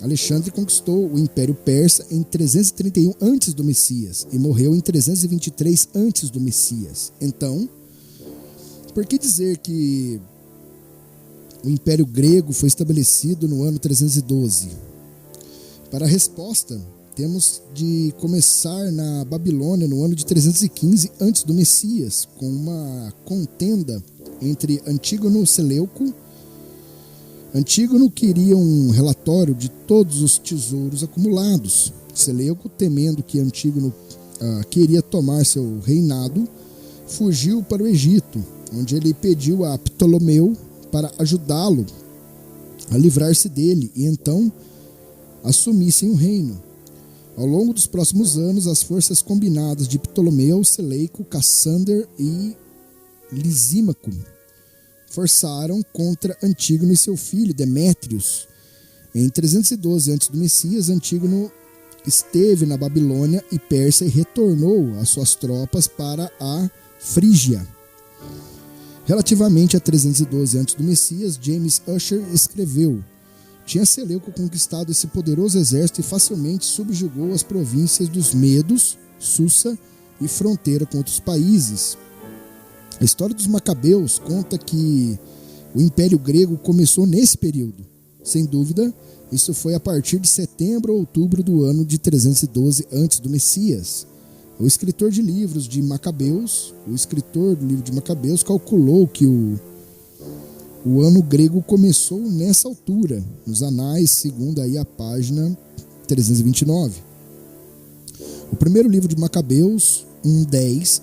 Alexandre conquistou o Império Persa em 331 antes do Messias e morreu em 323 antes do Messias. Então, por que dizer que o Império Grego foi estabelecido no ano 312? Para a resposta, temos de começar na Babilônia no ano de 315 antes do Messias, com uma contenda entre Antígono e Seleuco. Antígono queria um relatório de todos os tesouros acumulados. Seleuco, temendo que Antígono queria tomar seu reinado, fugiu para o Egito, onde ele pediu a Ptolomeu para ajudá-lo a livrar-se dele e então assumissem o reino. Ao longo dos próximos anos, as forças combinadas de Ptolomeu, Seleuco, Cassander e Lisímaco forçaram contra Antígono e seu filho Demétrios. Em 312 a.C., Antígono esteve na Babilônia e Pérsia e retornou as suas tropas para a Frígia. Relativamente a 312 a.C., James Ussher escreveu: tinha Seleuco conquistado esse poderoso exército e facilmente subjugou as províncias dos Medos, Susa e fronteira com outros países. A história dos Macabeus conta que o Império Grego começou nesse período. Sem dúvida, isso foi a partir de setembro ou outubro do ano de 312 antes do Messias. O escritor do livro de Macabeus calculou que o ano grego começou nessa altura, nos anais, segundo aí a página 329. O primeiro livro de Macabeus, 1:10,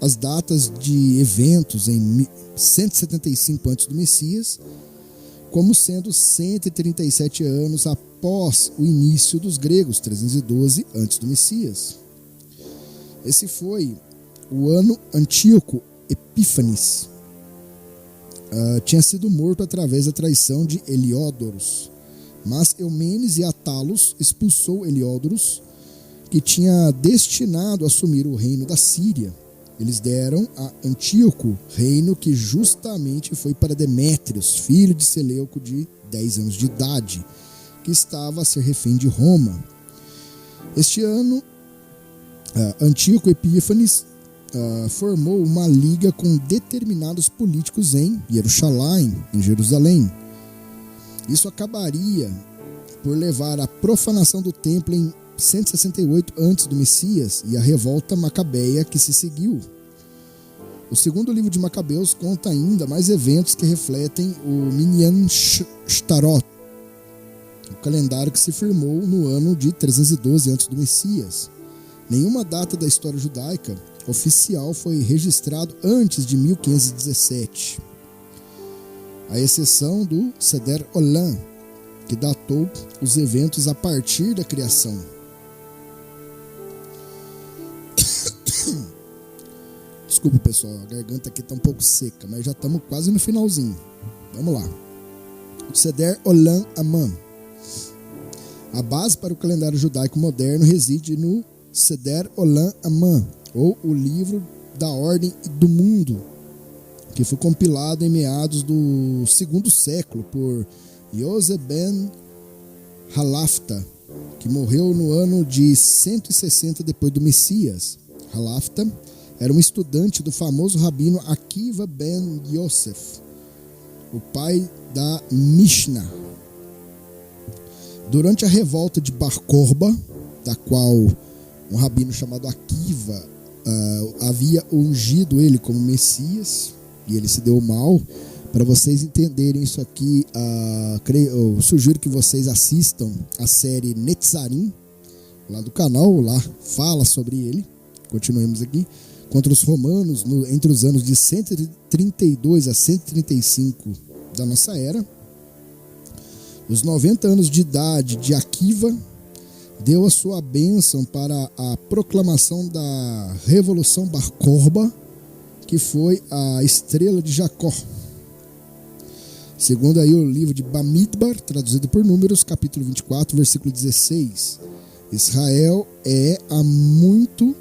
as datas de eventos em 175 antes do Messias, como sendo 137 anos após o início dos gregos, 312 antes do Messias. Esse foi o ano Antíoco Epífanes. Tinha sido morto através da traição de Heliódoros, mas Eumenes e Atalos expulsou Heliódoros, que tinha destinado a assumir o reino da Síria. Eles deram a Antíoco, reino que justamente foi para Demétrios, filho de Seleuco de 10 anos de idade, que estava a ser refém de Roma. Este ano, Antíoco Epífanes formou uma liga com determinados políticos em Jerusalém. Isso acabaria por levar à profanação do templo em 168 antes do Messias e a revolta macabeia que se seguiu. O segundo livro de Macabeus conta ainda mais eventos que refletem o Minyan Shtarot, o calendário que se firmou no ano de 312 antes do Messias. Nenhuma data da história judaica oficial foi registrado antes de 1517, à exceção do Seder Olam, que datou os eventos a partir da criação. Desculpa, pessoal, a garganta aqui tá um pouco seca, mas já estamos quase no finalzinho. Vamos lá. O Seder Olam Amam. A base para o calendário judaico moderno reside no Seder Olam Amam, ou o livro da ordem do mundo, que foi compilado em meados do segundo século por Yosef ben Halafta, que morreu no ano de 160 depois do Messias. Halafta era um estudante do famoso rabino Akiva ben Yosef, o pai da Mishnah. Durante a revolta de Bar Korba, da qual um rabino chamado Akiva havia ungido ele como Messias, e ele se deu mal. Para vocês entenderem isso aqui, eu sugiro que vocês assistam a série Netzarim, lá do canal, lá fala sobre ele. Continuemos aqui. Contra os romanos, entre os anos de 132 a 135 da nossa era. Os 90 anos de idade de Akiva deu a sua bênção para a proclamação da Revolução Bar Korba, que foi a estrela de Jacó. Segundo aí o livro de Bamidbar, traduzido por Números, capítulo 24, versículo 16. Israel há muito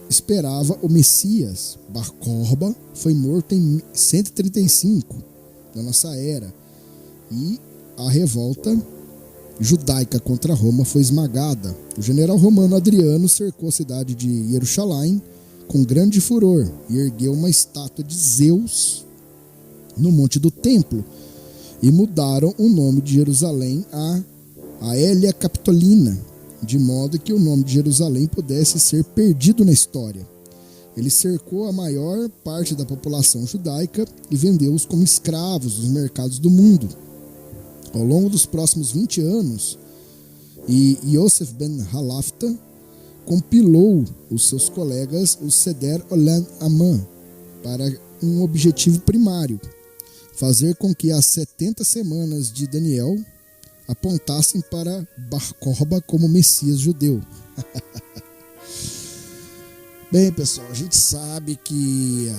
esperava o Messias. Bar Korba foi morto em 135 da nossa era. E a revolta judaica contra Roma foi esmagada. O general romano Adriano cercou a cidade de Jerusalém com grande furor e ergueu uma estátua de Zeus no monte do templo, e mudaram o nome de Jerusalém a Hélia Capitolina, de modo que o nome de Jerusalém pudesse ser perdido na história. Ele cercou a maior parte da população judaica e vendeu-os como escravos nos mercados do mundo. Ao longo dos próximos 20 anos, Yosef ben Halafta compilou os seus colegas o Seder Olam Amam para um objetivo primário: fazer com que as 70 semanas de Daniel apontassem para Bar Korba como Messias judeu. Bem, pessoal, a gente sabe que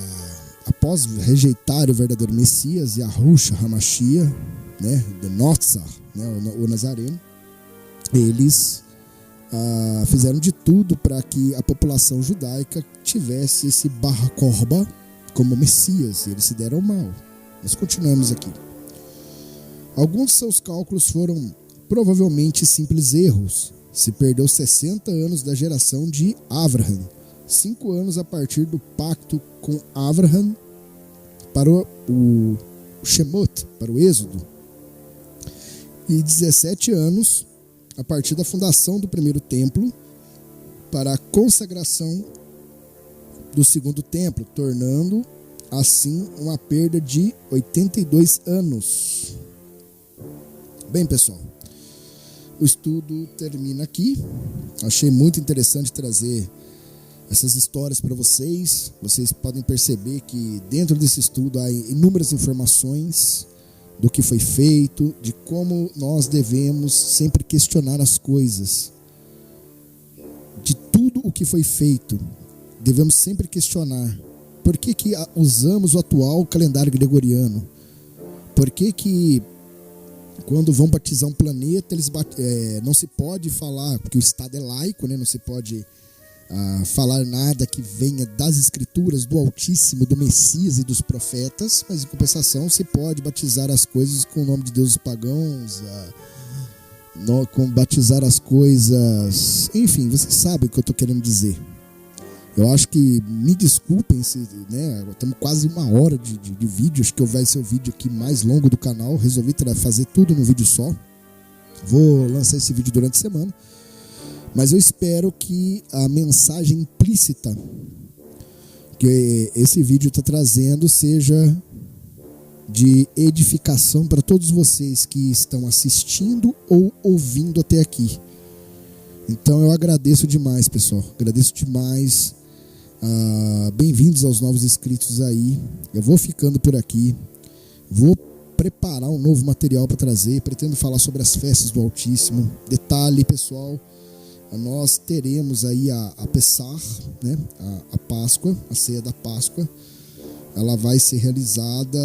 após rejeitar o verdadeiro Messias, Yahushua HaMashiach, né, de Notzar, né, o Nazareno, eles fizeram de tudo para que a população judaica tivesse esse Bar Korba como Messias, e eles se deram mal. Nós continuamos aqui. Alguns de seus cálculos foram provavelmente simples erros. Se perdeu 60 anos da geração de Avraham, 5 anos a partir do pacto com Avraham para o Shemot, para o Êxodo, e 17 anos a partir da fundação do primeiro templo para a consagração do segundo templo, tornando assim uma perda de 82 anos. Bem, pessoal, o estudo termina aqui. Achei muito interessante trazer essas histórias para vocês. Vocês podem perceber que dentro desse estudo há inúmeras informações do que foi feito, de como nós devemos sempre questionar as coisas. De tudo o que foi feito, devemos sempre questionar. Por que usamos o atual calendário gregoriano? Por que quando vão batizar um planeta, não se pode falar, porque o Estado é laico, né? Não se pode falar nada que venha das escrituras, do Altíssimo, do Messias e dos profetas, mas em compensação se pode batizar as coisas com o nome de deuses pagãos, batizar as coisas... Enfim, vocês sabem o que eu estou querendo dizer. Eu acho que, me desculpem, né, estamos quase 1 hora de vídeo, acho que vai ser o vídeo aqui mais longo do canal, resolvi fazer tudo num vídeo só. Vou lançar esse vídeo durante a semana, mas eu espero que a mensagem implícita que esse vídeo está trazendo seja de edificação para todos vocês que estão assistindo ou ouvindo até aqui. Então eu agradeço demais, pessoal, agradeço demais. Bem-vindos aos novos inscritos aí. Eu vou ficando por aqui, vou preparar um novo material para trazer. Pretendo falar sobre as festas do Altíssimo. Detalhe, pessoal, nós teremos aí a Pessah, né? A Páscoa, a ceia da Páscoa. Ela vai ser realizada.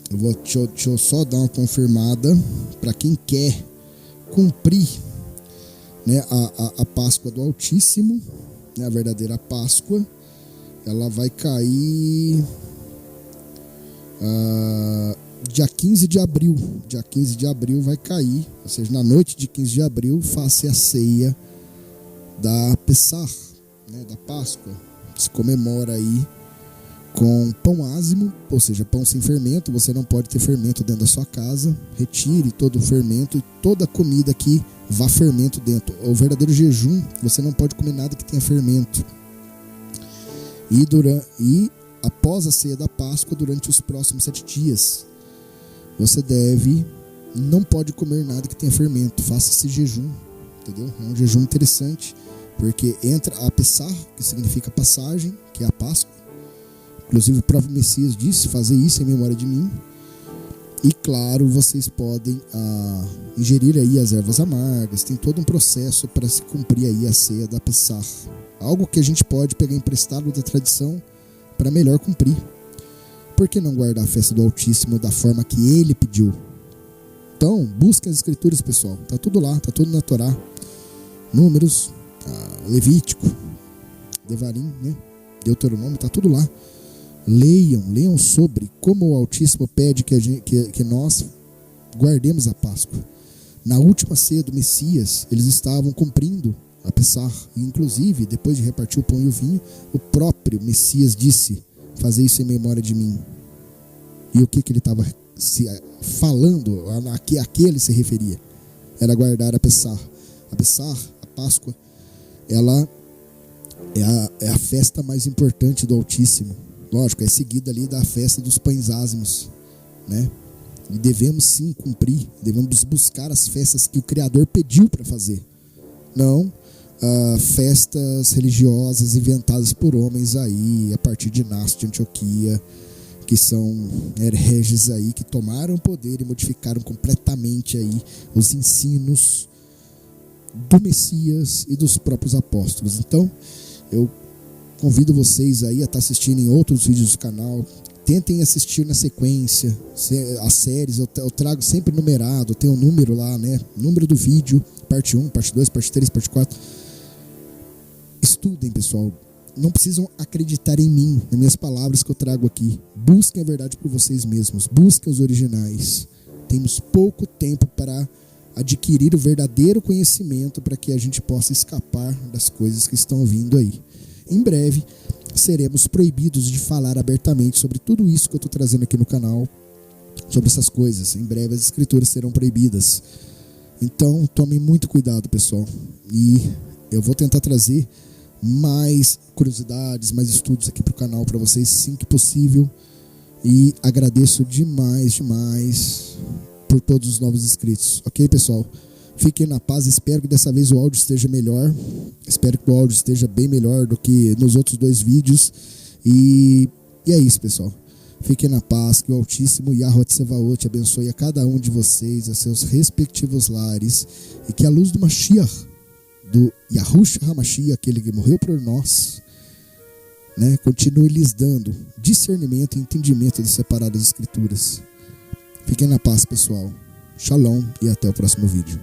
Deixa eu só dar uma confirmada para quem quer cumprir, né, a Páscoa do Altíssimo, né, a verdadeira Páscoa. Ela vai cair dia 15 de abril. Dia 15 de abril vai cair, ou seja, na noite de 15 de abril, faça a ceia da Pessah, né, da Páscoa. Se comemora aí com pão ázimo, ou seja, pão sem fermento. Você não pode ter fermento dentro da sua casa. Retire todo o fermento e toda comida que vá fermento dentro. O verdadeiro jejum, você não pode comer nada que tenha fermento. E após a ceia da Páscoa, durante os próximos 7 dias, você não pode comer nada que tenha fermento. Faça esse jejum, entendeu? É um jejum interessante, porque entra a Pessah, que significa passagem, que é a Páscoa. Inclusive o próprio Messias disse: fazer isso em memória de mim. E claro, vocês podem ingerir aí as ervas amargas. Tem todo um processo para se cumprir aí a ceia da Pessah. Algo que a gente pode pegar emprestado da tradição para melhor cumprir. Por que não guardar a festa do Altíssimo da forma que ele pediu? Então, busquem as escrituras, pessoal. Tá tudo lá, tá tudo na Torá. Números, Levítico, Devarim, né? Deuteronômio, tá tudo lá. Leiam sobre como o Altíssimo pede que nós guardemos a Páscoa. Na última ceia do Messias, eles estavam cumprindo a Pessah. Inclusive, depois de repartir o pão e o vinho, o próprio Messias disse: fazer isso em memória de mim. E o que ele estava falando, a que ele se referia? Era guardar a Pessah. A Pessah, a Páscoa, ela é a festa mais importante do Altíssimo. Lógico, é seguida ali da festa dos pães ázimos, né? E devemos sim cumprir, devemos buscar as festas que o Criador pediu para fazer. Não festas religiosas inventadas por homens aí, a partir de Inácio de Antioquia, que são hereges aí, que tomaram o poder e modificaram completamente aí os ensinos do Messias e dos próprios apóstolos. Então, eu convido vocês aí a estar assistindo em outros vídeos do canal. Tentem assistir na sequência as séries. Eu trago sempre numerado, tem um número lá, né? Número do vídeo, parte 1, parte 2, parte 3, parte 4. Estudem, pessoal. Não precisam acreditar em mim, nas minhas palavras que eu trago aqui. Busquem a verdade por vocês mesmos. Busquem os originais. Temos pouco tempo para adquirir o verdadeiro conhecimento para que a gente possa escapar das coisas que estão vindo aí. Em breve, seremos proibidos de falar abertamente sobre tudo isso que eu estou trazendo aqui no canal, sobre essas coisas. Em breve, as escrituras serão proibidas. Então, tomem muito cuidado, pessoal. E eu vou tentar trazer mais curiosidades, mais estudos aqui para o canal para vocês, assim que possível. E agradeço demais por todos os novos inscritos. Ok, pessoal? Fiquem na paz, espero que dessa vez o áudio esteja melhor. Espero que o áudio esteja bem melhor do que nos outros 2 vídeos. E é isso, pessoal. Fiquem na paz, que o Altíssimo Yahweh Tsevaot abençoe a cada um de vocês, a seus respectivos lares. E que a luz do Mashiach, do Yahushua HaMashiach, aquele que morreu por nós, né, continue lhes dando discernimento e entendimento das separadas escrituras. Fiquem na paz, pessoal. Shalom e até o próximo vídeo.